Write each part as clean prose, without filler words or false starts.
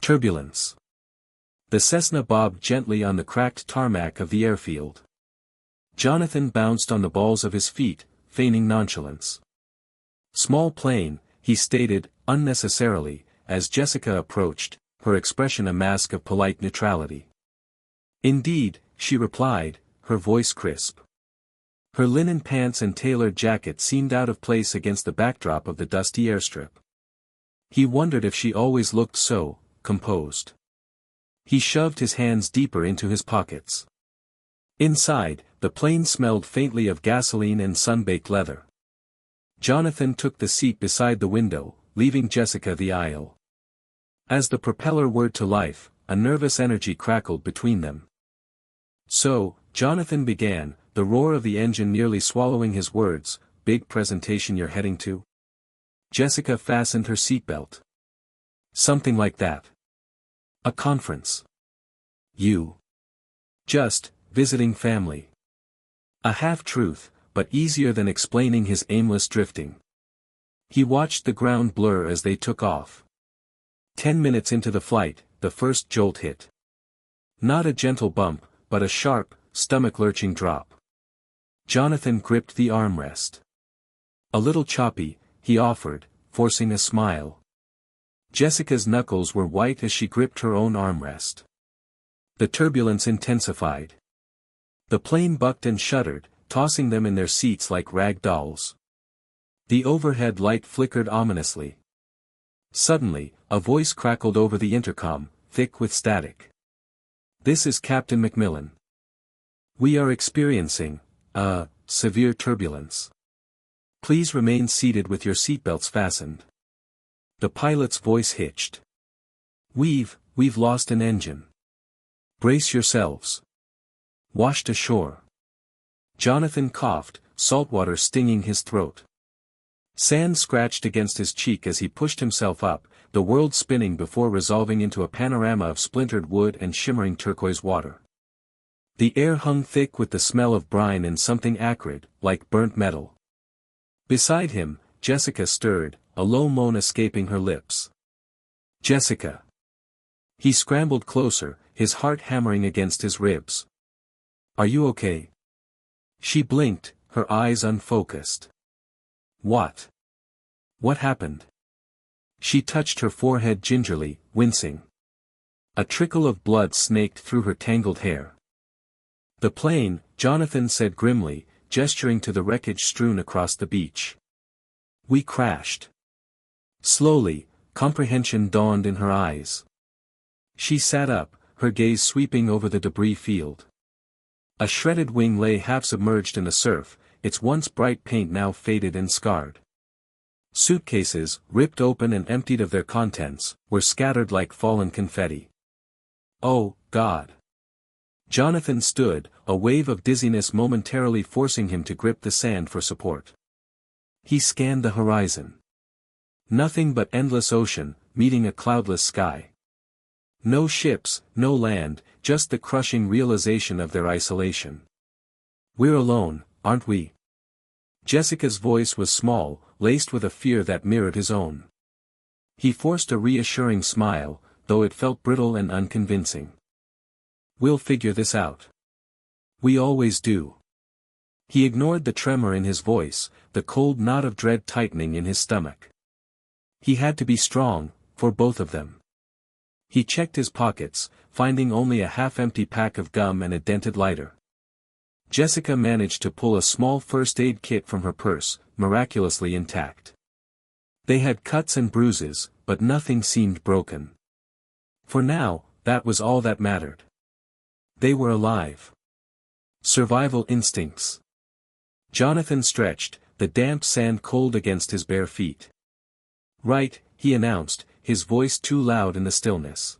Turbulence. The Cessna bobbed gently on the cracked tarmac of the airfield. Jonathan bounced on the balls of his feet, feigning nonchalance. "Small plane," he stated, unnecessarily, as Jessica approached, her expression a mask of polite neutrality. "Indeed," she replied, her voice crisp. Her linen pants and tailored jacket seemed out of place against the backdrop of the dusty airstrip. He wondered if she always looked so composed. He shoved his hands deeper into his pockets. Inside, the plane smelled faintly of gasoline and sun-baked leather. Jonathan took the seat beside the window, leaving Jessica the aisle. As the propeller whirred to life, a nervous energy crackled between them. "So," Jonathan began, the roar of the engine nearly swallowing his words, "big presentation you're heading to?" Jessica fastened her seatbelt. "Something like that." "A conference." "You." "Just, visiting family." A half-truth, but easier than explaining his aimless drifting. He watched the ground blur as they took off. 10 minutes into the flight, the first jolt hit. Not a gentle bump, but a sharp, stomach-lurching drop. Jonathan gripped the armrest. "A little choppy," he offered, forcing a smile. Jessica's knuckles were white as she gripped her own armrest. The turbulence intensified. The plane bucked and shuddered, tossing them in their seats like rag dolls. The overhead light flickered ominously. Suddenly, a voice crackled over the intercom, thick with static. "This is Captain Macmillan. We are experiencing severe turbulence. Please remain seated with your seatbelts fastened." The pilot's voice hitched. We've lost an engine. Brace yourselves." Washed ashore. Jonathan coughed, saltwater stinging his throat. Sand scratched against his cheek as he pushed himself up, the world spinning before resolving into a panorama of splintered wood and shimmering turquoise water. The air hung thick with the smell of brine and something acrid, like burnt metal. Beside him, Jessica stirred, a low moan escaping her lips. "Jessica." He scrambled closer, his heart hammering against his ribs. "Are you okay?" She blinked, her eyes unfocused. "What? What happened?" She touched her forehead gingerly, wincing. A trickle of blood snaked through her tangled hair. "The plane," Jonathan said grimly, gesturing to the wreckage strewn across the beach. "We crashed." Slowly, comprehension dawned in her eyes. She sat up, her gaze sweeping over the debris field. A shredded wing lay half-submerged in the surf, its once bright paint now faded and scarred. Suitcases, ripped open and emptied of their contents, were scattered like fallen confetti. "Oh, God!" Jonathan stood, a wave of dizziness momentarily forcing him to grip the sand for support. He scanned the horizon. Nothing but endless ocean, meeting a cloudless sky. No ships, no land, just the crushing realization of their isolation. "We're alone, aren't we?" Jessica's voice was small, laced with a fear that mirrored his own. He forced a reassuring smile, though it felt brittle and unconvincing. "We'll figure this out. We always do." He ignored the tremor in his voice, the cold knot of dread tightening in his stomach. He had to be strong, for both of them. He checked his pockets, finding only a half-empty pack of gum and a dented lighter. Jessica managed to pull a small first aid kit from her purse, miraculously intact. They had cuts and bruises, but nothing seemed broken. For now, that was all that mattered. They were alive. Survival instincts. Jonathan stretched, the damp sand cold against his bare feet. "Right," he announced, his voice too loud in the stillness.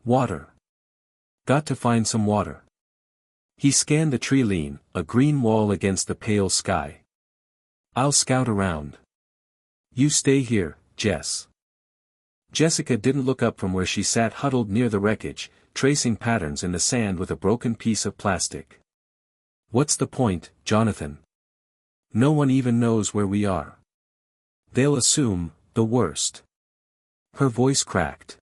"Water. Got to find some water." He scanned the tree line, a green wall against the pale sky. "I'll scout around. You stay here, Jess." Jessica didn't look up from where she sat huddled near the wreckage, tracing patterns in the sand with a broken piece of plastic. "What's the point, Jonathan? No one even knows where we are. They'll assume the worst." Her voice cracked.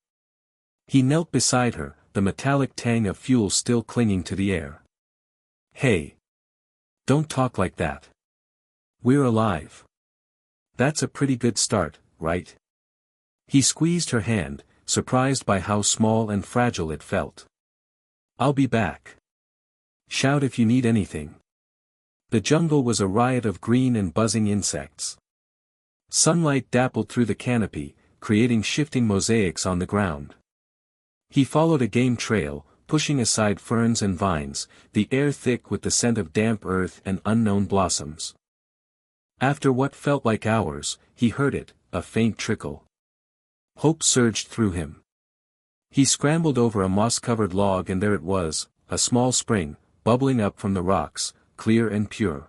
He knelt beside her, the metallic tang of fuel still clinging to the air. Hey! Don't talk like that. We're alive. That's a pretty good start, right? He squeezed her hand, surprised by how small and fragile it felt. I'll be back. Shout if you need anything. The jungle was a riot of green and buzzing insects. Sunlight dappled through the canopy, creating shifting mosaics on the ground. He followed a game trail, pushing aside ferns and vines, the air thick with the scent of damp earth and unknown blossoms. After what felt like hours, he heard it, a faint trickle. Hope surged through him. He scrambled over a moss-covered log and there it was, a small spring, bubbling up from the rocks, clear and pure.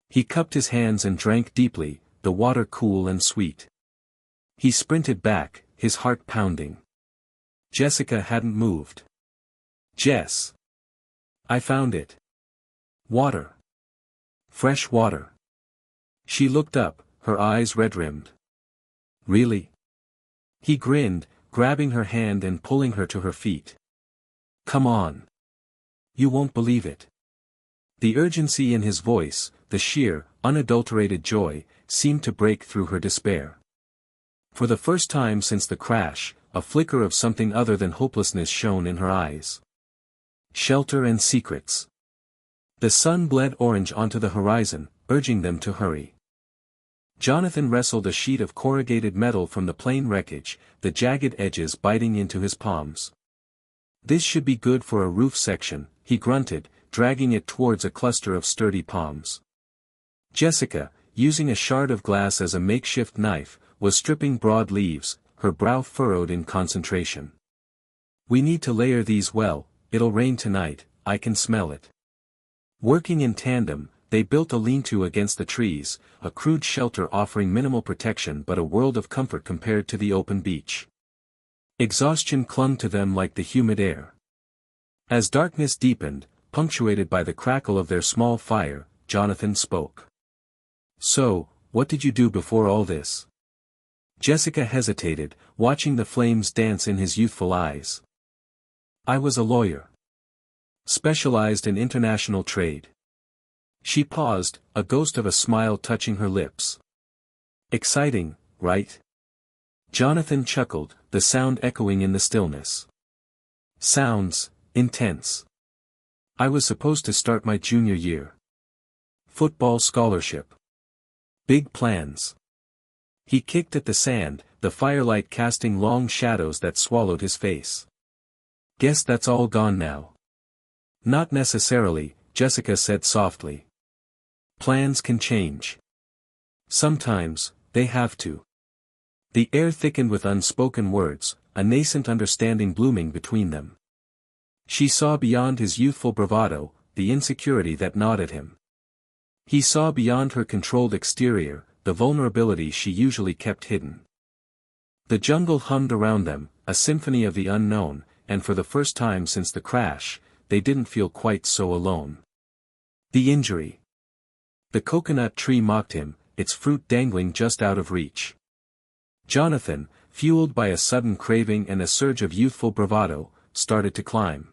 He cupped his hands and drank deeply, the water cool and sweet. He sprinted back, his heart pounding. Jessica hadn't moved. Jess. I found it. Water. Fresh water. She looked up, her eyes red-rimmed. Really? He grinned, grabbing her hand and pulling her to her feet. Come on. You won't believe it. The urgency in his voice, the sheer, unadulterated joy, seemed to break through her despair. For the first time since the crash, a flicker of something other than hopelessness shone in her eyes. Shelter and secrets. The sun bled orange onto the horizon, urging them to hurry. Jonathan wrestled a sheet of corrugated metal from the plane wreckage, the jagged edges biting into his palms. This should be good for a roof section, he grunted, dragging it towards a cluster of sturdy palms. Jessica, using a shard of glass as a makeshift knife, was stripping broad leaves, her brow furrowed in concentration. We need to layer these well, it'll rain tonight, I can smell it. Working in tandem, they built a lean-to against the trees, a crude shelter offering minimal protection but a world of comfort compared to the open beach. Exhaustion clung to them like the humid air. As darkness deepened, punctuated by the crackle of their small fire, Jonathan spoke. So, what did you do before all this? Jessica hesitated, watching the flames dance in his youthful eyes. I was a lawyer. Specialized in international trade. She paused, a ghost of a smile touching her lips. Exciting, right? Jonathan chuckled, the sound echoing in the stillness. Sounds intense. I was supposed to start my junior year. Football scholarship. Big plans. He kicked at the sand, the firelight casting long shadows that swallowed his face. Guess that's all gone now. Not necessarily, Jessica said softly. Plans can change. Sometimes, they have to. The air thickened with unspoken words, a nascent understanding blooming between them. She saw beyond his youthful bravado, the insecurity that gnawed at him. He saw beyond her controlled exterior, the vulnerability she usually kept hidden. The jungle hummed around them, a symphony of the unknown, and for the first time since the crash, they didn't feel quite so alone. The injury. The coconut tree mocked him, its fruit dangling just out of reach. Jonathan, fueled by a sudden craving and a surge of youthful bravado, started to climb.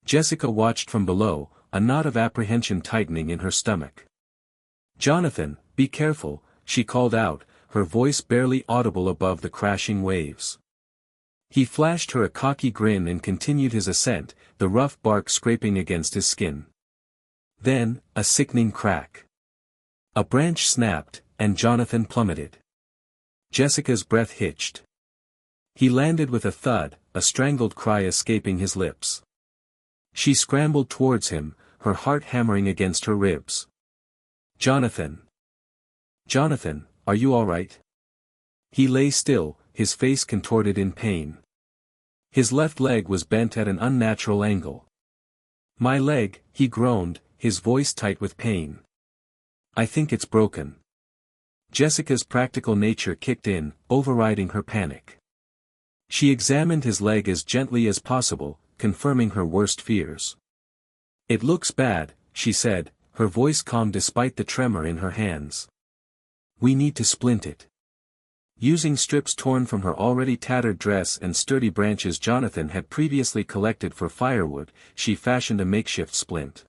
Jessica watched from below, a knot of apprehension tightening in her stomach. Jonathan, be careful, she called out, her voice barely audible above the crashing waves. He flashed her a cocky grin and continued his ascent, the rough bark scraping against his skin. Then, a sickening crack. A branch snapped, and Jonathan plummeted. Jessica's breath hitched. He landed with a thud, a strangled cry escaping his lips. She scrambled towards him, her heart hammering against her ribs. Jonathan. Jonathan, are you all right? He lay still, his face contorted in pain. His left leg was bent at an unnatural angle. My leg, he groaned, his voice tight with pain. I think it's broken. Jessica's practical nature kicked in, overriding her panic. She examined his leg as gently as possible, confirming her worst fears. It looks bad, she said, her voice calm despite the tremor in her hands. We need to splint it. Using strips torn from her already tattered dress and sturdy branches Jonathan had previously collected for firewood, she fashioned a makeshift splint.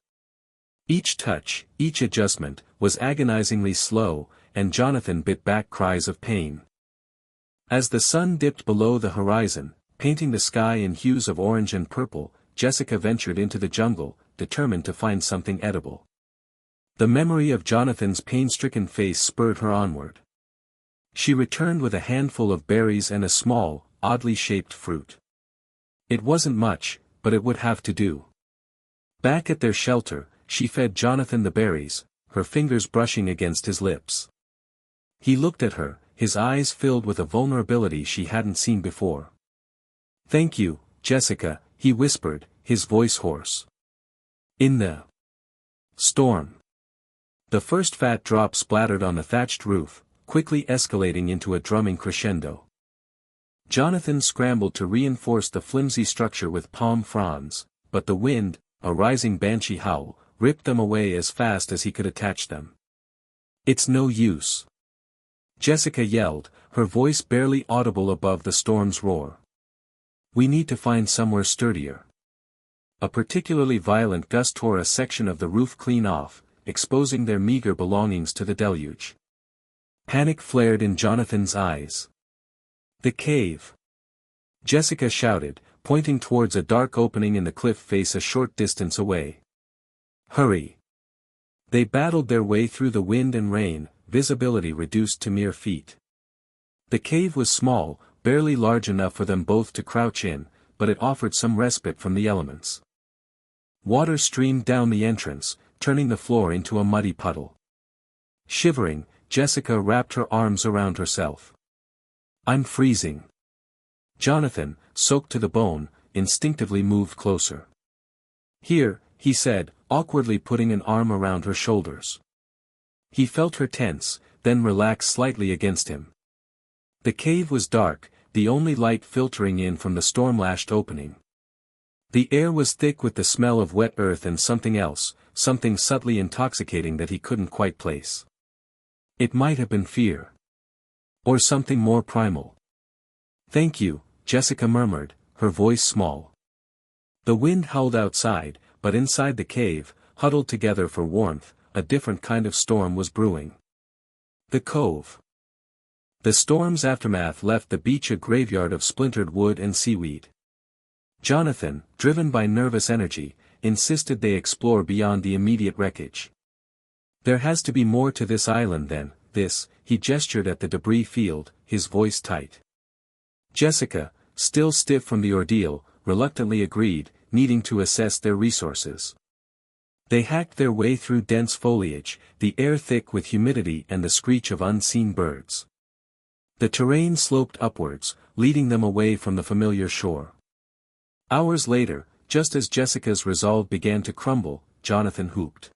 Each touch, each adjustment, was agonizingly slow, and Jonathan bit back cries of pain. As the sun dipped below the horizon, painting the sky in hues of orange and purple, Jessica ventured into the jungle, determined to find something edible. The memory of Jonathan's pain-stricken face spurred her onward. She returned with a handful of berries and a small, oddly shaped fruit. It wasn't much, but it would have to do. Back at their shelter, she fed Jonathan the berries, her fingers brushing against his lips. He looked at her, his eyes filled with a vulnerability she hadn't seen before. "Thank you, Jessica," he whispered, his voice hoarse. In the storm. The first fat drop splattered on the thatched roof, quickly escalating into a drumming crescendo. Jonathan scrambled to reinforce the flimsy structure with palm fronds, but the wind, a rising banshee howl, ripped them away as fast as he could attach them. "It's no use," Jessica yelled, her voice barely audible above the storm's roar. "We need to find somewhere sturdier." A particularly violent gust tore a section of the roof clean off, exposing their meager belongings to the deluge. Panic flared in Jonathan's eyes. "The cave!" Jessica shouted, pointing towards a dark opening in the cliff face a short distance away. "Hurry!" They battled their way through the wind and rain, visibility reduced to mere feet. The cave was small, barely large enough for them both to crouch in, but it offered some respite from the elements. Water streamed down the entrance, turning the floor into a muddy puddle. Shivering, Jessica wrapped her arms around herself. "I'm freezing." Jonathan, soaked to the bone, instinctively moved closer. "Here," he said, awkwardly putting an arm around her shoulders. He felt her tense, then relax slightly against him. The cave was dark, the only light filtering in from the storm-lashed opening. The air was thick with the smell of wet earth and something else, something subtly intoxicating that he couldn't quite place. It might have been fear. Or something more primal. "Thank you," Jessica murmured, her voice small. The wind howled outside, but inside the cave, huddled together for warmth, a different kind of storm was brewing. The cove. The storm's aftermath left the beach a graveyard of splintered wood and seaweed. Jonathan, driven by nervous energy, insisted they explore beyond the immediate wreckage. "There has to be more to this island than this," he gestured at the debris field, his voice tight. Jessica, still stiff from the ordeal, reluctantly agreed, needing to assess their resources. They hacked their way through dense foliage, the air thick with humidity and the screech of unseen birds. The terrain sloped upwards, leading them away from the familiar shore. Hours later, just as Jessica's resolve began to crumble, Jonathan whooped.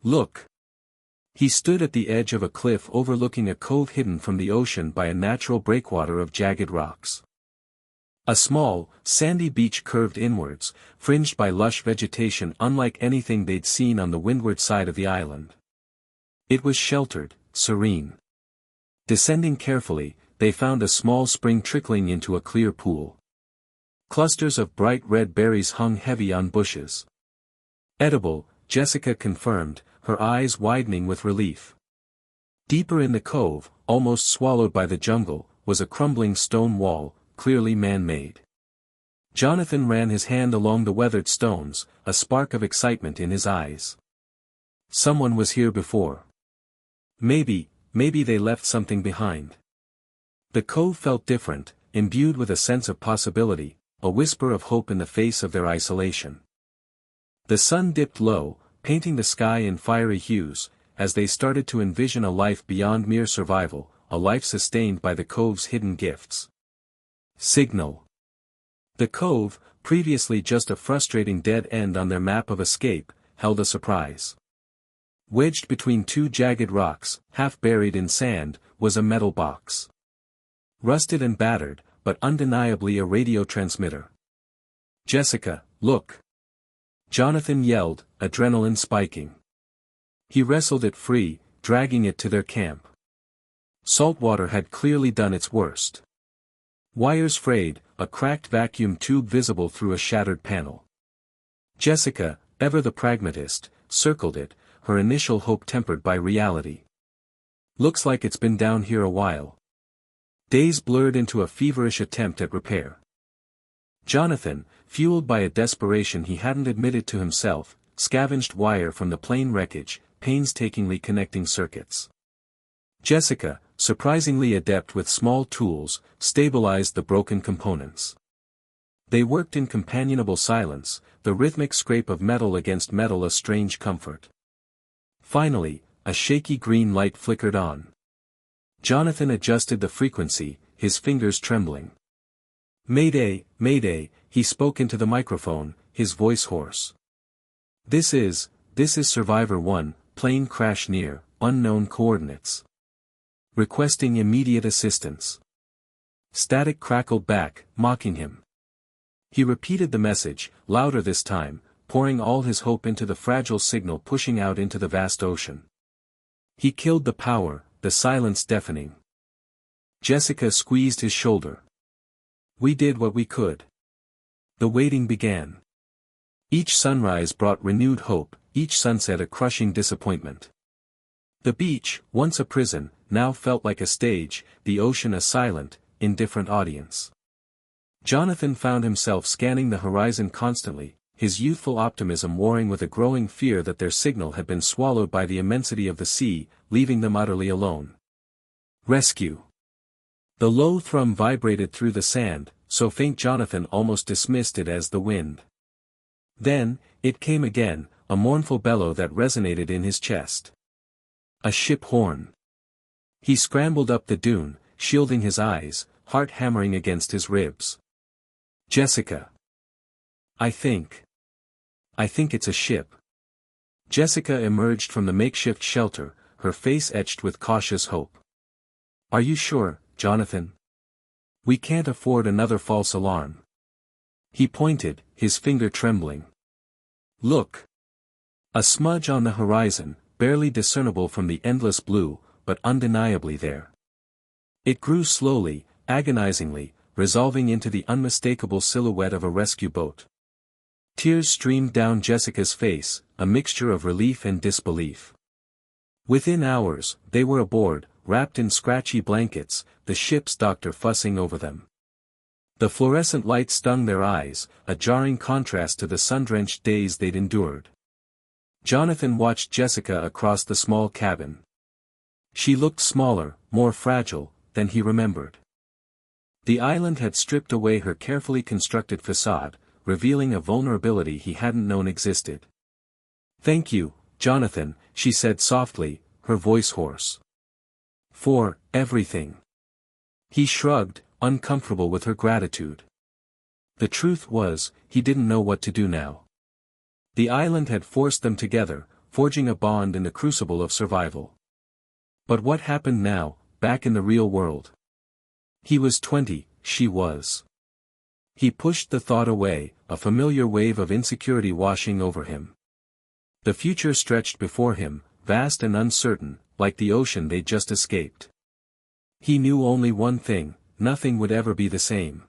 "Look!" He stood at the edge of a cliff overlooking a cove hidden from the ocean by a natural breakwater of jagged rocks. A small, sandy beach curved inwards, fringed by lush vegetation unlike anything they'd seen on the windward side of the island. It was sheltered, serene. Descending carefully, they found a small spring trickling into a clear pool. Clusters of bright red berries hung heavy on bushes. "Edible," Jessica confirmed, her eyes widening with relief. Deeper in the cove, almost swallowed by the jungle, was a crumbling stone wall, clearly man-made. Jonathan ran his hand along the weathered stones, a spark of excitement in his eyes. Someone was here before. Maybe they left something behind. The cove felt different, imbued with a sense of possibility, a whisper of hope in the face of their isolation. The sun dipped low, painting the sky in fiery hues, as they started to envision a life beyond mere survival, a life sustained by the cove's hidden gifts. Signal. The cove, previously just a frustrating dead end on their map of escape, held a surprise. Wedged between two jagged rocks, half buried in sand, was a metal box. Rusted and battered, but undeniably a radio transmitter. "Jessica, look!" Jonathan yelled, adrenaline spiking. He wrestled it free, dragging it to their camp. Salt water had clearly done its worst. Wires frayed, a cracked vacuum tube visible through a shattered panel. Jessica, ever the pragmatist, circled it, her initial hope tempered by reality. Looks like it's been down here a while. Days blurred into a feverish attempt at repair. Jonathan, fueled by a desperation he hadn't admitted to himself, scavenged wire from the plane wreckage, painstakingly connecting circuits. Jessica, surprisingly adept with small tools, stabilized the broken components. They worked in companionable silence, the rhythmic scrape of metal against metal a strange comfort. Finally, a shaky green light flickered on. Jonathan adjusted the frequency, his fingers trembling. "Mayday, Mayday," he spoke into the microphone, his voice hoarse. This is Survivor 1, plane crash near, unknown coordinates. Requesting immediate assistance." Static crackled back, mocking him. He repeated the message, louder this time, pouring all his hope into the fragile signal pushing out into the vast ocean. He killed the power, the silence deafening. Jessica squeezed his shoulder. "We did what we could." The waiting began. Each sunrise brought renewed hope, each sunset a crushing disappointment. The beach, once a prison, now felt like a stage, the ocean a silent, indifferent audience. Jonathan found himself scanning the horizon constantly, his youthful optimism warring with a growing fear that their signal had been swallowed by the immensity of the sea, leaving them utterly alone. Rescue. The low thrum vibrated through the sand, so faint Jonathan almost dismissed it as the wind. Then, it came again, a mournful bellow that resonated in his chest. A ship horn. He scrambled up the dune, shielding his eyes, heart hammering against his ribs. "Jessica. I think it's a ship." Jessica emerged from the makeshift shelter, her face etched with cautious hope. "Are you sure, Jonathan? We can't afford another false alarm." He pointed, his finger trembling. "Look." A smudge on the horizon, barely discernible from the endless blue, but undeniably there. It grew slowly, agonizingly, resolving into the unmistakable silhouette of a rescue boat. Tears streamed down Jessica's face, a mixture of relief and disbelief. Within hours, they were aboard, wrapped in scratchy blankets, the ship's doctor fussing over them. The fluorescent light stung their eyes, a jarring contrast to the sun-drenched days they'd endured. Jonathan watched Jessica across the small cabin. She looked smaller, more fragile, than he remembered. The island had stripped away her carefully constructed facade, revealing a vulnerability he hadn't known existed. "Thank you, Jonathan," she said softly, her voice hoarse. "For everything." He shrugged, uncomfortable with her gratitude. The truth was, he didn't know what to do now. The island had forced them together, forging a bond in the crucible of survival. But what happened now, back in the real world? He was 20, she was. He pushed the thought away, a familiar wave of insecurity washing over him. The future stretched before him, vast and uncertain, like the ocean they'd just escaped. He knew only one thing: nothing would ever be the same.